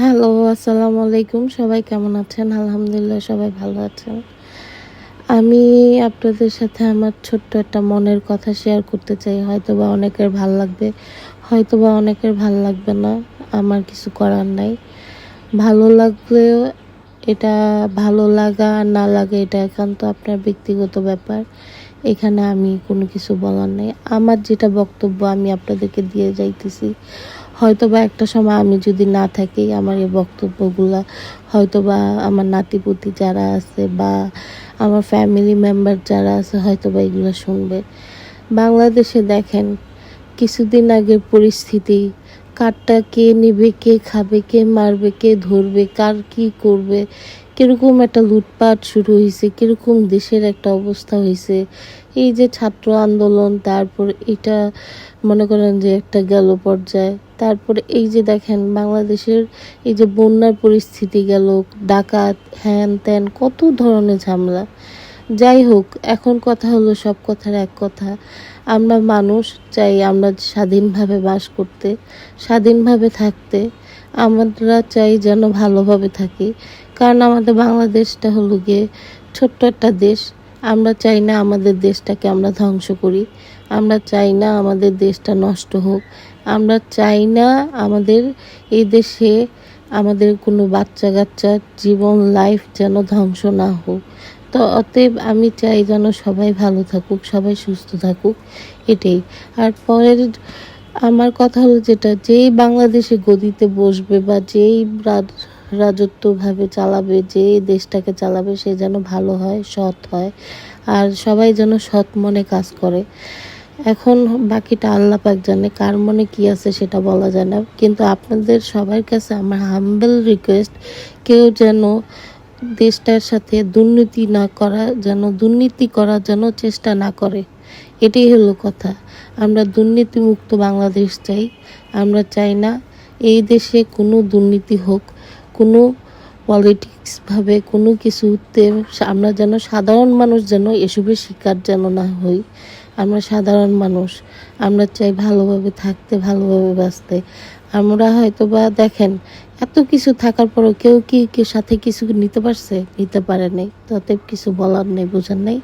Hello, আসসালামু আলাইকুম। সবাই কেমন আছেন? আলহামদুলিল্লাহ সবাই ভালো আছেন। আমি আপনাদের সাথে আমার ছোট্ট একটা মনের কথা শেয়ার করতে চাই। হয়তোবা অনেকের ভাল লাগবে, হয়তোবা অনেকের ভাল লাগবে না। আমার কিছু করার নাই। ভালো লাগলেও এটা ভালো লাগা আর না লাগা এটা একান্ত আপনার ব্যক্তিগত ব্যাপার। এখানে আমি কোনো কিছু বলার নেই। আমার যেটা বক্তব্য আমি আপনাদেরকে দিয়ে যাইতেছি। হয়তোবা একটা সময় আমি যদি না থাকি আমার এই বক্তব্যগুলা হয়তোবা আমার নাতি-পুতি যারা আছে বা আমার ফ্যামিলি মেম্বার যারা আছে হয়তোবা এগুলো শুনবে। বাংলাদেশে দেখেন কিছুদিন আগের পরিস্থিতি, কারটা কে নিবে, কে খাবে, কে মারবে, কে ধরবে, কার কি করবে, কিরকম একটা লুটপাট শুরু হয়েছে, কিরকম দেশের একটা অবস্থা হয়েছে। এই যে ছাত্র আন্দোলন, তারপর এটা মনে করেন যে একটা গেল পর্যায়ে, তারপরে এই যে দেখেন বাংলাদেশের এই যে বন্যার পরিস্থিতি গেল, ডাকাত হ্যান ত্যান কত ধরনের ঝামেলা। যাই হোক, এখন কথা হলো সব কথার এক কথা, আমরা মানুষ চাই আমরা স্বাধীনভাবে বাস করতে, স্বাধীনভাবে থাকতে। আমরা চাই যেন ভালোভাবে থাকি, কারণ আমাদের বাংলাদেশটা হলো গিয়ে ছোট্ট একটা দেশ। আমরা চাই না আমাদের দেশটাকে আমরা ধ্বংস করি, আমরা চাই না আমাদের দেশটা নষ্ট হোক, আমরা চাই না আমাদের এই দেশে আমাদের কোনো বাচ্চা কাচ্চার জীবন লাইফ যেন ধ্বংস না হোক। তো অতএব আমি চাই যেন সবাই ভালো থাকুক, সবাই সুস্থ থাকুক, এটাই। আর পরের আমার কথা হলো যেটা, যেই বাংলাদেশে গদিতে বসবে বা যেই রাজত্বভাবে চালাবে, যে দেশটাকে চালাবে, সে যেন ভালো হয়, সৎ হয়, আর সবাই যেন সৎ মনে কাজ করে। এখন বাকিটা আল্লাহ পাক জানে কার মনে কি আছে সেটা বলা যায় না, কিন্তু আপনাদের সবার কাছে আমার হাম্বল রিকোয়েস্ট, কেউ যেন দেশটার সাথে দুর্নীতি করার যেন চেষ্টা না করে। এটাই হলো কথা। আমরা দুর্নীতিমুক্ত বাংলাদেশ চাই। আমরা চাই না এই দেশে কোনো দুর্নীতি হোক, কোনো পলিটিক্সভাবে কোনো কিছুতে আমরা যেন সাধারণ মানুষ যেন এসবের শিকার যেন না হই। আমরা সাধারণ মানুষ, আমরা চাই ভালোভাবে থাকতে, ভালোভাবে বাঁচতে। আমরা হয়তো বা দেখেন এত কিছু থাকার পরও কেউ কি সাথে কিছু নিতে পারছে? নিতে পারে নাই। তো অতএব কিছু বলার নেই, বোঝার নেই।